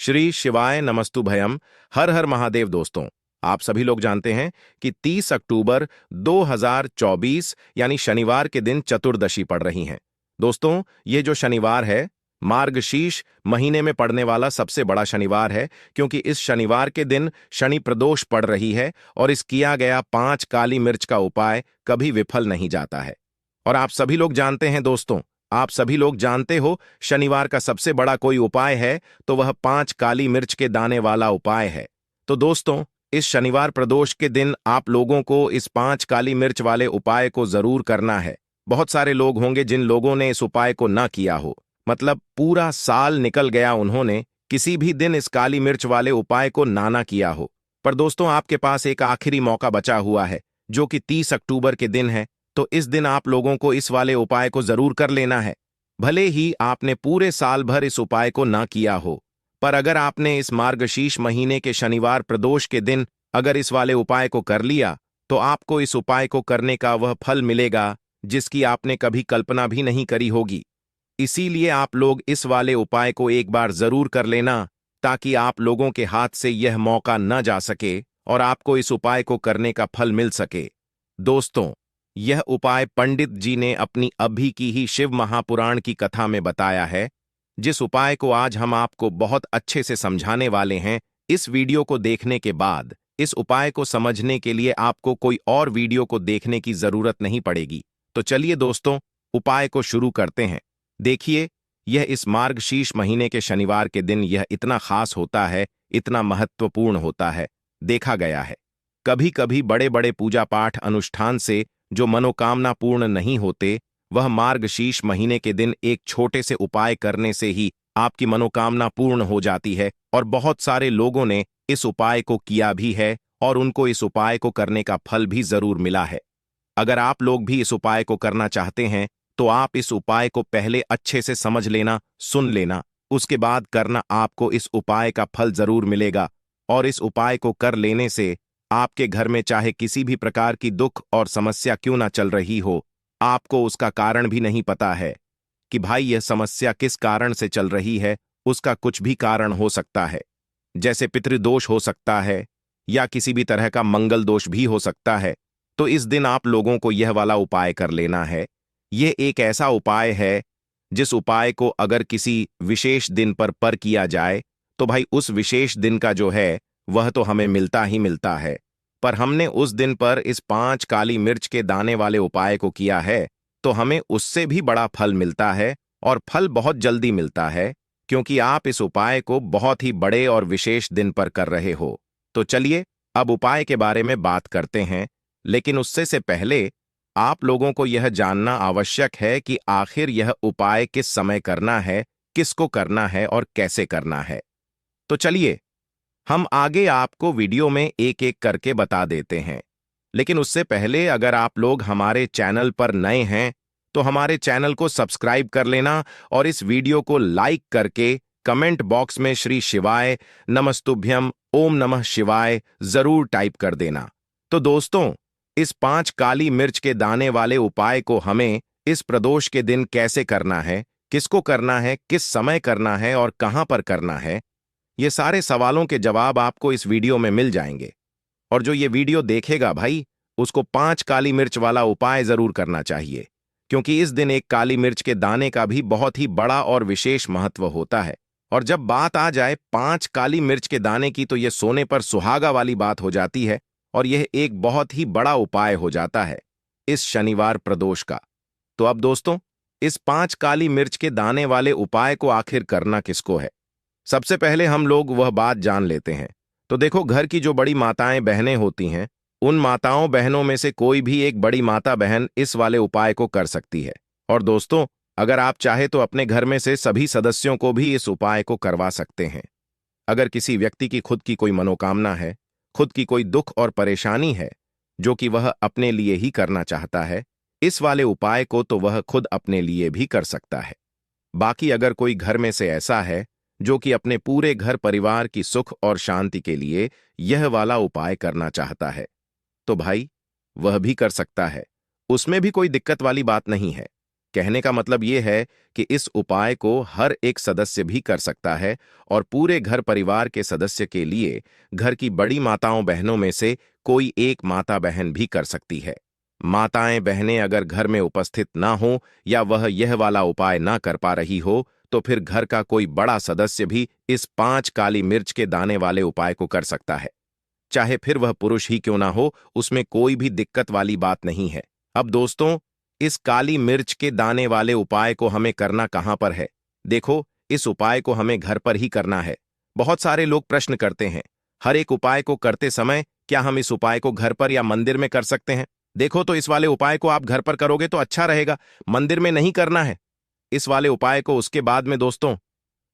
श्री शिवाय नमस्तुभयम। हर हर महादेव। दोस्तों, आप सभी लोग जानते हैं कि 30 अक्टूबर 2024 यानी शनिवार के दिन चतुर्दशी पड़ रही हैं। दोस्तों, ये जो शनिवार है, मार्गशीर्ष महीने में पड़ने वाला सबसे बड़ा शनिवार है, क्योंकि इस शनिवार के दिन शनि प्रदोष पड़ रही है और इस किया गया 5 काली मिर्च का उपाय कभी विफल नहीं जाता है। और आप सभी लोग जानते हैं दोस्तों, आप सभी लोग जानते हो, शनिवार का सबसे बड़ा कोई उपाय है तो वह 5 काली मिर्च के दाने वाला उपाय है। तो दोस्तों, इस शनिवार प्रदोष के दिन आप लोगों को इस 5 काली मिर्च वाले उपाय को जरूर करना है। बहुत सारे लोग होंगे जिन लोगों ने इस उपाय को ना किया हो, मतलब पूरा साल निकल गया, उन्होंने किसी भी दिन इस काली मिर्च वाले उपाय को ना किया हो। पर दोस्तों, आपके पास एक आखिरी मौका बचा हुआ है, जो कि 30 अक्टूबर के दिन है। तो इस दिन आप लोगों को इस वाले उपाय को जरूर कर लेना है। भले ही आपने पूरे साल भर इस उपाय को ना किया हो, पर अगर आपने इस मार्गशीर्ष महीने के शनिवार प्रदोष के दिन अगर इस वाले उपाय को कर लिया, तो आपको इस उपाय को करने का वह फल मिलेगा जिसकी आपने कभी कल्पना भी नहीं करी होगी। इसीलिए आप लोग इस वाले उपाय को एक बार जरूर कर लेना, ताकि आप लोगों के हाथ से यह मौका न जा सके और आपको इस उपाय को करने का फल मिल सके। दोस्तों, यह उपाय पंडित जी ने अपनी अभी की ही शिव महापुराण की कथा में बताया है, जिस उपाय को आज हम आपको बहुत अच्छे से समझाने वाले हैं। इस वीडियो को देखने के बाद इस उपाय को समझने के लिए आपको कोई और वीडियो को देखने की जरूरत नहीं पड़ेगी। तो चलिए दोस्तों, उपाय को शुरू करते हैं। देखिए, यह इस मार्गशीर्ष महीने के शनिवार के दिन यह इतना खास होता है, इतना महत्वपूर्ण होता है। देखा गया है, कभी कभी बड़े बड़े पूजा पाठ अनुष्ठान से जो मनोकामना पूर्ण नहीं होते, वह मार्गशीर्ष महीने के दिन एक छोटे से उपाय करने से ही आपकी मनोकामना पूर्ण हो जाती है। और बहुत सारे लोगों ने इस उपाय को किया भी है और उनको इस उपाय को करने का फल भी जरूर मिला है। अगर आप लोग भी इस उपाय को करना चाहते हैं, तो आप इस उपाय को पहले अच्छे से समझ लेना, सुन लेना, उसके बाद करना। आपको इस उपाय का फल जरूर मिलेगा और इस उपाय को कर लेने से आपके घर में चाहे किसी भी प्रकार की दुख और समस्या क्यों ना चल रही हो, आपको उसका कारण भी नहीं पता है कि भाई यह समस्या किस कारण से चल रही है। उसका कुछ भी कारण हो सकता है, जैसे पितृदोष हो सकता है या किसी भी तरह का मंगल दोष भी हो सकता है। तो इस दिन आप लोगों को यह वाला उपाय कर लेना है। यह एक ऐसा उपाय है जिस उपाय को अगर किसी विशेष दिन पर किया जाए, तो भाई उस विशेष दिन का जो है वह तो हमें मिलता ही मिलता है। पर हमने उस दिन पर इस 5 काली मिर्च के दाने वाले उपाय को किया है, तो हमें उससे भी बड़ा फल मिलता है और फल बहुत जल्दी मिलता है, क्योंकि आप इस उपाय को बहुत ही बड़े और विशेष दिन पर कर रहे हो। तो चलिए, अब उपाय के बारे में बात करते हैं, लेकिन उससे से पहले आप लोगों को यह जानना आवश्यक है कि आखिर यह उपाय किस समय करना है, किसको करना है और कैसे करना है। तो चलिए, हम आगे आपको वीडियो में एक एक करके बता देते हैं। लेकिन उससे पहले अगर आप लोग हमारे चैनल पर नए हैं, तो हमारे चैनल को सब्सक्राइब कर लेना और इस वीडियो को लाइक करके कमेंट बॉक्स में श्री शिवाय नमस्तुभ्यम ओम नमः शिवाय जरूर टाइप कर देना। तो दोस्तों, इस 5 काली मिर्च के दाने वाले उपाय को हमें इस प्रदोष के दिन कैसे करना है, किसको करना है, किस समय करना है और कहां पर करना है, ये सारे सवालों के जवाब आपको इस वीडियो में मिल जाएंगे। और जो ये वीडियो देखेगा भाई, उसको 5 काली मिर्च वाला उपाय जरूर करना चाहिए, क्योंकि इस दिन एक काली मिर्च के दाने का भी बहुत ही बड़ा और विशेष महत्व होता है। और जब बात आ जाए 5 काली मिर्च के दाने की, तो यह सोने पर सुहागा वाली बात हो जाती है और यह एक बहुत ही बड़ा उपाय हो जाता है इस शनिवार प्रदोष का। तो अब दोस्तों, इस 5 काली मिर्च के दाने वाले उपाय को आखिर करना किसको है, सबसे पहले हम लोग वह बात जान लेते हैं। तो देखो, घर की जो बड़ी माताएं बहनें होती हैं, उन माताओं बहनों में से कोई भी एक बड़ी माता बहन इस वाले उपाय को कर सकती है। और दोस्तों, अगर आप चाहे तो अपने घर में से सभी सदस्यों को भी इस उपाय को करवा सकते हैं। अगर किसी व्यक्ति की खुद की कोई मनोकामना है, खुद की कोई दुख और परेशानी है, जो कि वह अपने लिए ही करना चाहता है, इस वाले उपाय को तो वह खुद अपने लिए भी कर सकता है। बाकी अगर कोई घर में से ऐसा है जो कि अपने पूरे घर परिवार की सुख और शांति के लिए यह वाला उपाय करना चाहता है, तो भाई वह भी कर सकता है। उसमें भी कोई दिक्कत वाली बात नहीं है। कहने का मतलब ये है कि इस उपाय को हर एक सदस्य भी कर सकता है और पूरे घर परिवार के सदस्य के लिए घर की बड़ी माताओं बहनों में से कोई एक माता बहन भी कर सकती है। माताएं बहनें अगर घर में उपस्थित ना हो या वह यह वाला उपाय ना कर पा रही हो तो फिर घर का कोई बड़ा सदस्य भी इस 5 काली मिर्च के दाने वाले उपाय को कर सकता है। चाहे फिर वह पुरुष ही क्यों ना हो, उसमें कोई भी दिक्कत वाली बात नहीं है। अब दोस्तों, इस काली मिर्च के दाने वाले उपाय को हमें करना कहां पर है? देखो, इस उपाय को हमें घर पर ही करना है। बहुत सारे लोग प्रश्न करते हैं, हर एक उपाय को करते समय क्या हम इस उपाय को घर पर या मंदिर में कर सकते हैं? देखो, तो इस वाले उपाय को आप घर पर करोगे तो अच्छा रहेगा, मंदिर में नहीं करना है इस वाले उपाय को। उसके बाद में दोस्तों,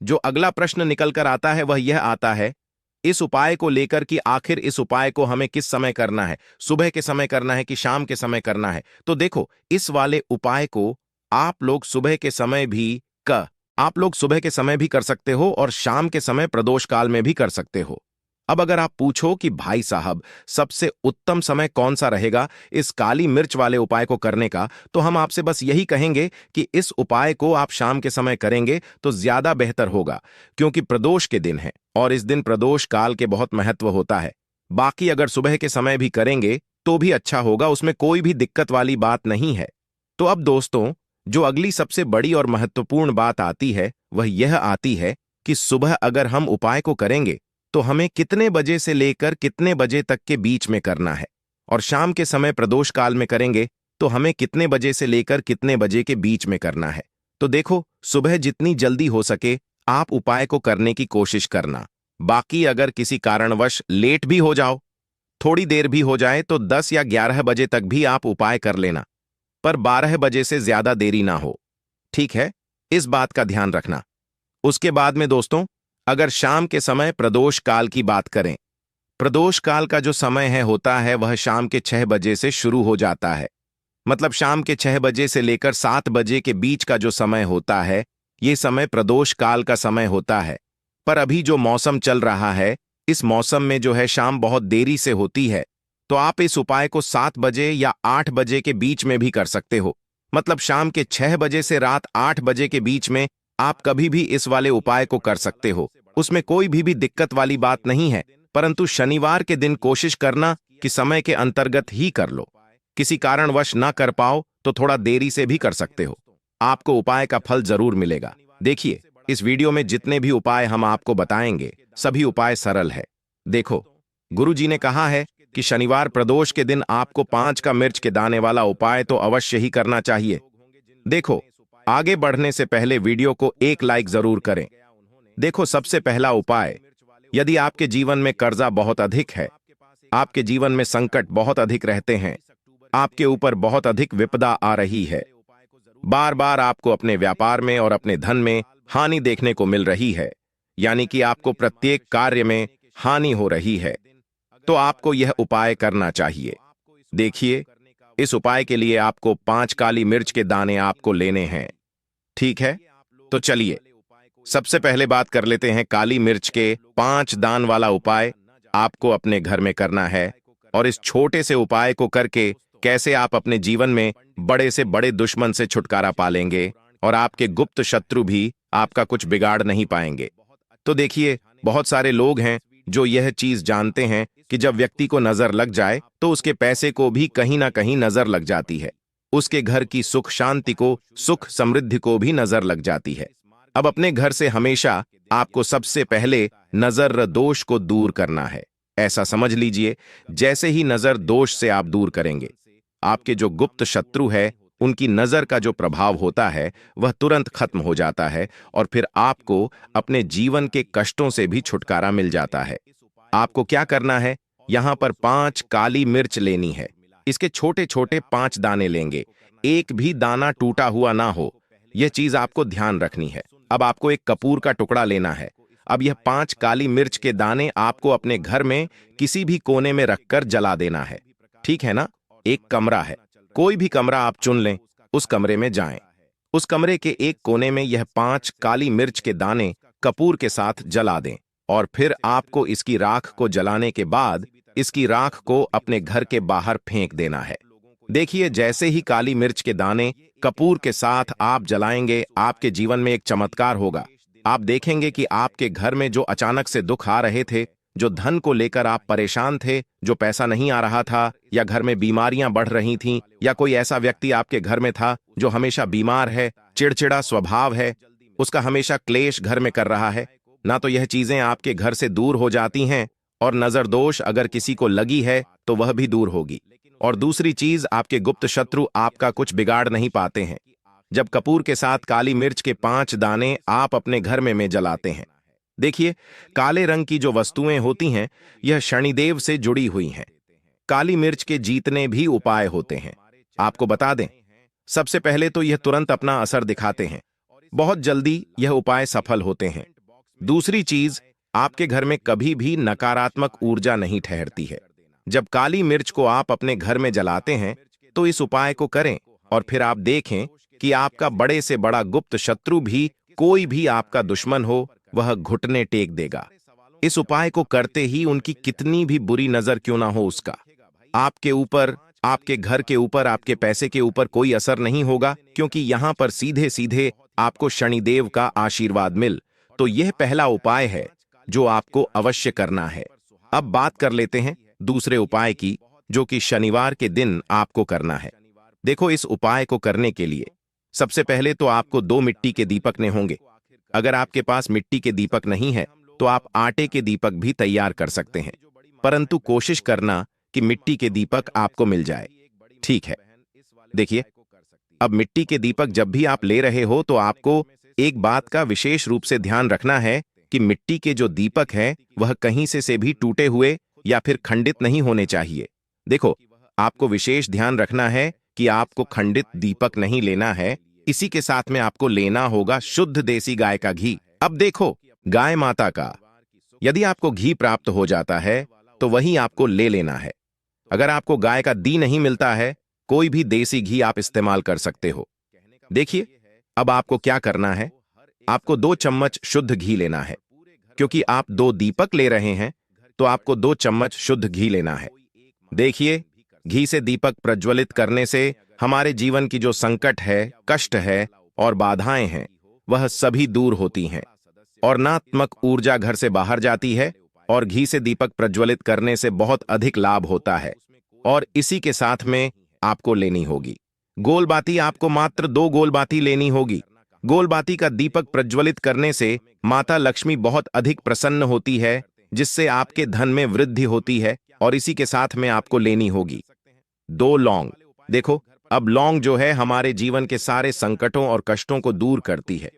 जो अगला प्रश्न निकल कर आता है वह यह आता है इस उपाय को लेकर कि आखिर इस उपाय को हमें किस समय करना है, सुबह के समय करना है कि शाम के समय करना है? तो देखो, इस वाले उपाय को आप लोग सुबह के समय भी कर सकते हो और शाम के समय प्रदोष काल में भी कर सकते हो। अब अगर आप पूछो कि भाई साहब, सबसे उत्तम समय कौन सा रहेगा इस काली मिर्च वाले उपाय को करने का, तो हम आपसे बस यही कहेंगे कि इस उपाय को आप शाम के समय करेंगे तो ज्यादा बेहतर होगा, क्योंकि प्रदोष के दिन है और इस दिन प्रदोष काल के बहुत महत्व होता है। बाकी अगर सुबह के समय भी करेंगे तो भी अच्छा होगा, उसमें कोई भी दिक्कत वाली बात नहीं है। तो अब दोस्तों, जो अगली सबसे बड़ी और महत्वपूर्ण बात आती है वह यह आती है कि सुबह अगर हम उपाय को करेंगे तो हमें कितने बजे से लेकर कितने बजे तक के बीच में करना है, और शाम के समय प्रदोष काल में करेंगे तो हमें कितने बजे से लेकर कितने बजे के बीच में करना है। तो देखो, सुबह जितनी जल्दी हो सके आप उपाय को करने की कोशिश करना। बाकी अगर किसी कारणवश लेट भी हो जाओ, थोड़ी देर भी हो जाए, तो 10 या 11 बजे तक भी आप उपाय कर लेना, पर 12 बजे से ज्यादा देरी ना हो। ठीक है, इस बात का ध्यान रखना। उसके बाद में दोस्तों, अगर शाम के समय प्रदोष काल की बात करें, प्रदोष काल का जो समय होता है वह शाम के 6 बजे से शुरू हो जाता है। मतलब शाम के 6 बजे से लेकर 7 बजे के बीच का जो समय होता है, ये समय प्रदोष काल का समय होता है। पर अभी जो मौसम चल रहा है, इस मौसम में जो है शाम बहुत देरी से होती है, तो आप इस उपाय को 7 बजे या 8 बजे के बीच में भी कर सकते हो। मतलब शाम के 6 बजे से रात 8 बजे के बीच में आप कभी भी इस वाले उपाय को कर सकते हो, उसमें कोई भी दिक्कत वाली बात नहीं है। परंतु शनिवार के दिन कोशिश करना कि समय के अंतर्गत ही कर लो। किसी कारणवश ना कर पाओ तो थोड़ा देरी से भी कर सकते हो, आपको उपाय का फल जरूर मिलेगा। देखिए, इस वीडियो में जितने भी उपाय हम आपको बताएंगे सभी उपाय सरल है। देखो, गुरुजी ने कहा है कि शनिवार प्रदोष के दिन आपको 5 का मिर्च के दाने वाला उपाय तो अवश्य ही करना चाहिए। देखो, आगे बढ़ने से पहले वीडियो को एक लाइक जरूर करें। देखो, सबसे पहला उपाय, यदि आपके जीवन में कर्जा बहुत अधिक है, आपके जीवन में संकट बहुत अधिक रहते हैं, आपके ऊपर बहुत अधिक विपदा आ रही है, बार बार आपको अपने व्यापार में और अपने धन में हानि देखने को मिल रही है, यानी कि आपको प्रत्येक कार्य में हानि हो रही है, तो आपको यह उपाय करना चाहिए। देखिए, इस उपाय के लिए आपको 5 काली मिर्च के दाने आपको लेने हैं। ठीक है, तो चलिए सबसे पहले बात कर लेते हैं काली मिर्च के 5 दान वाला उपाय आपको अपने घर में करना है, और इस छोटे से उपाय को करके कैसे आप अपने जीवन में बड़े से बड़े दुश्मन से छुटकारा पालेंगे और आपके गुप्त शत्रु भी आपका कुछ बिगाड़ नहीं पाएंगे। तो देखिए, बहुत सारे लोग हैं जो यह चीज जानते हैं कि जब व्यक्ति को नजर लग जाए तो उसके पैसे को भी कहीं ना कहीं नजर लग जाती है, उसके घर की सुख शांति को, सुख समृद्धि को भी नजर लग जाती है। अब अपने घर से हमेशा आपको सबसे पहले नजर दोष को दूर करना है। ऐसा समझ लीजिए, जैसे ही नजर दोष से आप दूर करेंगे, आपके जो गुप्त शत्रु है उनकी नजर का जो प्रभाव होता है वह तुरंत खत्म हो जाता है और फिर आपको अपने जीवन के कष्टों से भी छुटकारा मिल जाता है। आपको क्या करना है, यहां पर 5 काली मिर्च लेनी है। इसके छोटे छोटे 5 दाने लेंगे, एक भी दाना टूटा हुआ ना हो, यह चीज आपको ध्यान रखनी है। अब आपको एक कपूर का टुकड़ा लेना है। अब यह 5 काली मिर्च के दाने आपको अपने घर में किसी भी कोने में रखकर जला देना है। ठीक है ना? एक कमरा है, कोई भी कमरा आप चुन लें, उस कमरे में जाएं। उस कमरे के एक कोने में यह 5 काली मिर्च के दाने कपूर के साथ जला दें, और फिर आपको इसकी राख को जलाने के बाद इसकी राख को अपने घर के बाहर फेंक देना है। देखिए, जैसे ही काली मिर्च के दाने कपूर के साथ आप जलाएंगे, आपके जीवन में एक चमत्कार होगा। आप देखेंगे कि आपके घर में जो अचानक से दुख आ रहे थे, जो धन को लेकर आप परेशान थे, जो पैसा नहीं आ रहा था, या घर में बीमारियां बढ़ रही थीं, या कोई ऐसा व्यक्ति आपके घर में था जो हमेशा बीमार है, चिड़चिड़ा स्वभाव है, उसका हमेशा क्लेश घर में कर रहा है, ना तो यह चीजें आपके घर से दूर हो जाती हैं, और नजर दोष अगर किसी को लगी है तो वह भी दूर होगी। और दूसरी चीज, आपके गुप्त शत्रु आपका कुछ बिगाड़ नहीं पाते हैं। जब कपूर के साथ काली मिर्च के 5 दाने आप अपने घर में जलाते हैं, देखिए, काले रंग की जो वस्तुएं होती हैं, यह शनिदेव से जुड़ी हुई हैं। काली मिर्च के जीतने भी उपाय होते हैं। आपको बता दें, सबसे पहले तो यह तुरंत अपना असर दिखाते हैं, बहुत जल्दी यह उपाय सफल होते हैं। दूसरी चीज, आपके घर में कभी भी नकारात्मक ऊर्जा नहीं ठहरती है। जब काली मिर्च को आप अपने घर में जलाते हैं तो इस उपाय को करें, और फिर आप देखें कि आपका बड़े से बड़ा गुप्त शत्रु भी, कोई भी आपका दुश्मन हो, वह घुटने टेक देगा। इस उपाय को करते ही उनकी कितनी भी बुरी नजर क्यों ना हो, उसका आपके ऊपर, आपके घर के ऊपर, आपके पैसे के ऊपर कोई असर नहीं होगा, क्योंकि यहां पर सीधे सीधे आपको शनिदेव का आशीर्वाद मिल। तो यह पहला उपाय है जो आपको अवश्य करना है। अब बात कर लेते हैं दूसरे उपाय की, जो कि शनिवार के दिन आपको करना है। देखो, इस उपाय को करने के लिए सबसे पहले तो आपको 2 मिट्टी के दीपक ने होंगे। अगर आपके पास मिट्टी के दीपक नहीं है तो आप आटे के दीपक भी तैयार कर सकते हैं, परंतु कोशिश करना कि मिट्टी के दीपक आपको मिल जाए। ठीक है, देखिए, अब मिट्टी के दीपक जब भी आप ले रहे हो तो आपको एक बात का विशेष रूप से ध्यान रखना है कि मिट्टी के जो दीपक हैं वह कहीं से भी टूटे हुए या फिर खंडित नहीं होने चाहिए। देखो, आपको विशेष ध्यान रखना है कि आपको खंडित दीपक नहीं लेना है। इसी के साथ में आपको लेना होगा शुद्ध देसी गाय का घी। अब देखो, गाय माता का यदि आपको घी प्राप्त हो जाता है तो वही आपको ले लेना है। अगर आपको गाय का दी नहीं मिलता है, कोई भी देसी घी आप इस्तेमाल कर सकते हो। देखिए, अब आपको क्या करना है, आपको 2 चम्मच शुद्ध घी लेना है। क्योंकि आप 2 दीपक ले रहे हैं तो आपको 2 चम्मच शुद्ध घी लेना है। देखिए, घी से दीपक प्रज्वलित करने से हमारे जीवन की जो संकट है, कष्ट है और बाधाएं हैं, वह सभी दूर होती हैं, और नकारात्मक ऊर्जा घर से बाहर जाती है, और घी से दीपक प्रज्वलित करने से बहुत अधिक लाभ होता है। और इसी के साथ में आपको लेनी होगी गोलबाती। आपको मात्र 2 गोलबाती लेनी होगी। गोलबाती का दीपक प्रज्वलित करने से माता लक्ष्मी बहुत अधिक प्रसन्न होती है, जिससे आपके धन में वृद्धि होती है। और इसी के साथ में आपको लेनी होगी 2 लौंग। देखो, अब लौंग जो है हमारे जीवन के सारे संकटों और कष्टों को दूर करती है,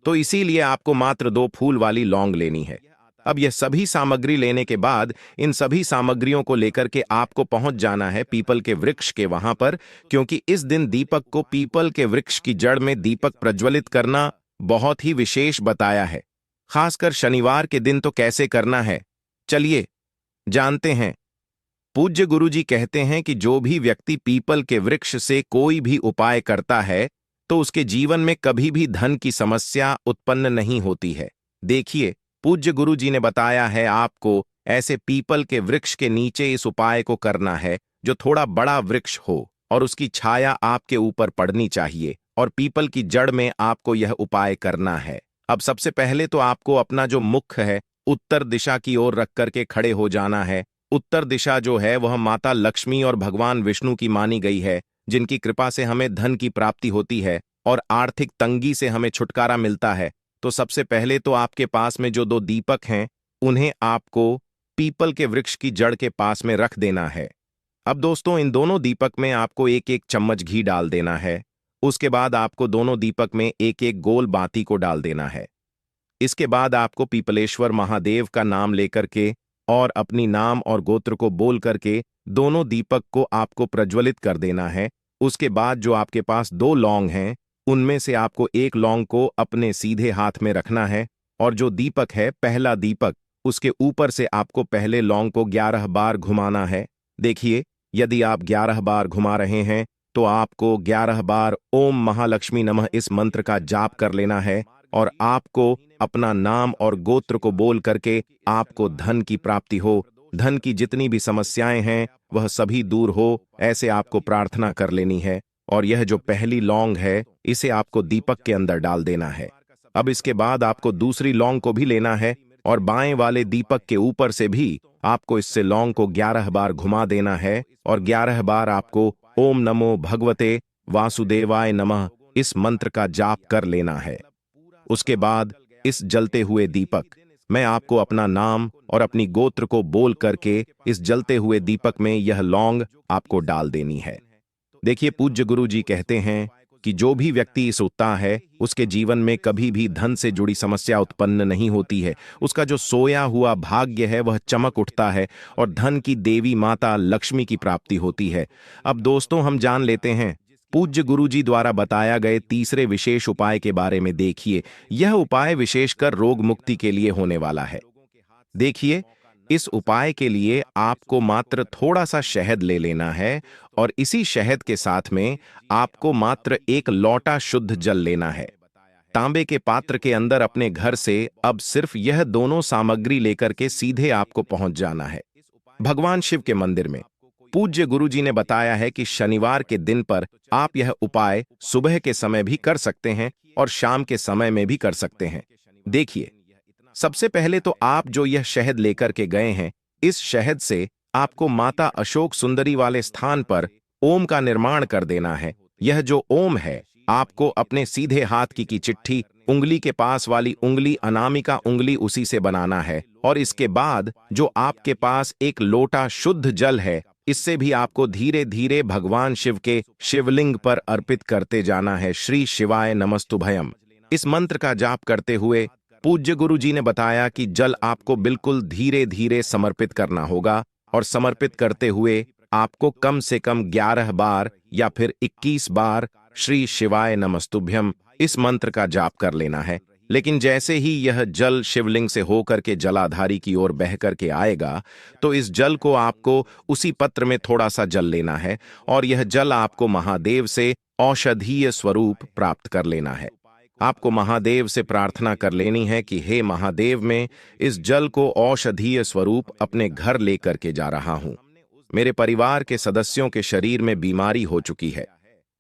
तो इसीलिए आपको मात्र 2 फूल वाली लौंग लेनी है। अब यह सभी सामग्री लेने के बाद इन सभी सामग्रियों को लेकर के आपको पहुंच जाना है पीपल के वृक्ष के वहां पर, क्योंकि इस दिन दीपक को पीपल के वृक्ष की जड़ में दीपक प्रज्वलित करना बहुत ही विशेष बताया है। खासकर शनिवार के दिन तो कैसे करना है, चलिए जानते हैं। पूज्य गुरुजी कहते हैं कि जो भी व्यक्ति पीपल के वृक्ष से कोई भी उपाय करता है तो उसके जीवन में कभी भी धन की समस्या उत्पन्न नहीं होती है। देखिए, पूज्य गुरुजी ने बताया है आपको ऐसे पीपल के वृक्ष के नीचे इस उपाय को करना है, जो थोड़ा बड़ा वृक्ष हो और उसकी छाया आपके ऊपर पड़नी चाहिए, और पीपल की जड़ में आपको यह उपाय करना है। अब सबसे पहले तो आपको अपना जो मुख है उत्तर दिशा की ओर रख करके खड़े हो जाना है। उत्तर दिशा जो है वह माता लक्ष्मी और भगवान विष्णु की मानी गई है, जिनकी कृपा से हमें धन की प्राप्ति होती है और आर्थिक तंगी से हमें छुटकारा मिलता है। तो सबसे पहले तो आपके पास में जो 2 दीपक हैं, उन्हें आपको पीपल के वृक्ष की जड़ के पास में रख देना है। अब दोस्तों, इन दोनों दीपक में आपको 1-1 चम्मच घी डाल देना है। उसके बाद आपको दोनों दीपक में 1-1 गोल बाती को डाल देना है। इसके बाद आपको पीपलेश्वर महादेव का नाम लेकर के और अपनी नाम और गोत्र को बोल करके दोनों दीपक को आपको प्रज्वलित कर देना है। उसके बाद जो आपके पास 2 लौंग हैं, उनमें से आपको 1 लौंग को अपने सीधे हाथ में रखना है, और जो दीपक है, पहला दीपक, उसके ऊपर से आपको पहले लौंग को 11 बार घुमाना है। देखिए, यदि आप 11 बार घुमा रहे हैं तो आपको 11 बार ओम महालक्ष्मी नमः इस मंत्र का जाप कर लेना है, और आपको अपना नाम और गोत्र को बोल करके आपको धन की प्राप्ति हो, धन की जितनी भी समस्याएं हैं वह सभी दूर हो, ऐसे आपको प्रार्थना कर लेनी है। और यह जो पहली लौंग है, इसे आपको दीपक के अंदर डाल देना है। अब इसके बाद आपको दूसरी लौंग को भी लेना है और बाएं वाले दीपक के ऊपर से भी आपको इससे लौंग को 11 बार घुमा देना है और 11 बार आपको ओम नमो भगवते वासुदेवाय नमः इस मंत्र का जाप कर लेना है। उसके बाद इस जलते हुए दीपक मैं आपको अपना नाम और अपनी गोत्र को बोल करके इस जलते हुए दीपक में यह लौंग आपको डाल देनी है। देखिए, पूज्य गुरु जी कहते हैं कि जो भी व्यक्ति इस उगता है उसके जीवन में कभी भी धन से जुड़ी समस्या उत्पन्न नहीं होती है। उसका जो सोया हुआ भाग्य है वह चमक उठता है और धन की देवी माता लक्ष्मी की प्राप्ति होती है। अब दोस्तों, हम जान लेते हैं पूज्य गुरु जी द्वारा बताया गए तीसरे विशेष उपाय के बारे में। देखिए, यह उपाय विशेषकर रोग मुक्ति के लिए होने वाला है। देखिए, इस उपाय के लिए आपको मात्र थोड़ा सा शहद ले लेना है और इसी शहद के साथ में आपको मात्र एक लोटा शुद्ध जल लेना है। तांबे के पात्र के अंदर अपने घर से अब सिर्फ यह दोनों सामग्री लेकर के सीधे आपको पहुंच जाना है भगवान शिव के मंदिर में। पूज्य गुरु जी ने बताया है कि शनिवार के दिन पर आप यह उपाय सुबह के समय भी कर सकते हैं और शाम के समय में भी कर सकते हैं। देखिए, सबसे पहले तो आप जो यह शहद लेकर के गए हैं, इस शहद से आपको माता अशोक सुंदरी वाले स्थान पर ओम का निर्माण कर देना है। यह जो ओम है, आपको अपने सीधे हाथ की चिट्ठी उंगली के पास वाली उंगली अनामिका उंगली उसी से बनाना है और इसके बाद जो आपके पास एक लोटा शुद्ध जल है, इससे भी आपको धीरे धीरे भगवान शिव के शिवलिंग पर अर्पित करते जाना है। श्री शिवाय नमस्तुभयम इस मंत्र का जाप करते हुए पूज्य गुरु जी ने बताया कि जल आपको बिल्कुल धीरे धीरे समर्पित करना होगा और समर्पित करते हुए आपको कम से कम 11 बार या फिर 21 बार श्री शिवाय नमस्तुभ्यम इस मंत्र का जाप कर लेना है। लेकिन जैसे ही यह जल शिवलिंग से होकर के जलाधारी की ओर बह करके आएगा, तो इस जल को आपको उसी पत्र में थोड़ा सा जल लेना है और यह जल आपको महादेव से औषधीय स्वरूप प्राप्त कर लेना है। आपको महादेव से प्रार्थना कर लेनी है कि हे महादेव, मैं इस जल को औषधीय स्वरूप अपने घर लेकर के जा रहा हूं। मेरे परिवार के सदस्यों के शरीर में बीमारी हो चुकी है।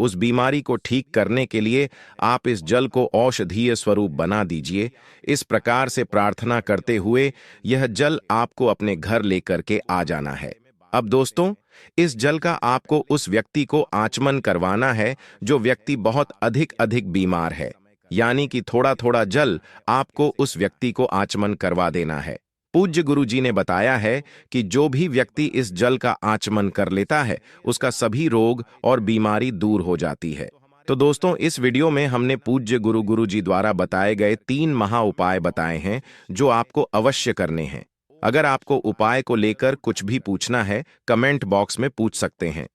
उस बीमारी को ठीक करने के लिए आप इस जल को औषधीय स्वरूप बना दीजिए। इस प्रकार से प्रार्थना करते हुए यह जल आपको अपने घर लेकर के आ जाना है। अब दोस्तों, इस जल का आपको उस व्यक्ति को आचमन करवाना है जो व्यक्ति बहुत अधिक बीमार है, यानी कि थोड़ा थोड़ा जल आपको उस व्यक्ति को आचमन करवा देना है। पूज्य गुरु जी ने बताया है कि जो भी व्यक्ति इस जल का आचमन कर लेता है, उसका सभी रोग और बीमारी दूर हो जाती है। तो दोस्तों, इस वीडियो में हमने पूज्य गुरु जी द्वारा बताए गए 3 महा उपाय बताए हैं जो आपको अवश्य करने हैं। अगर आपको उपाय को लेकर कुछ भी पूछना है, कमेंट बॉक्स में पूछ सकते हैं।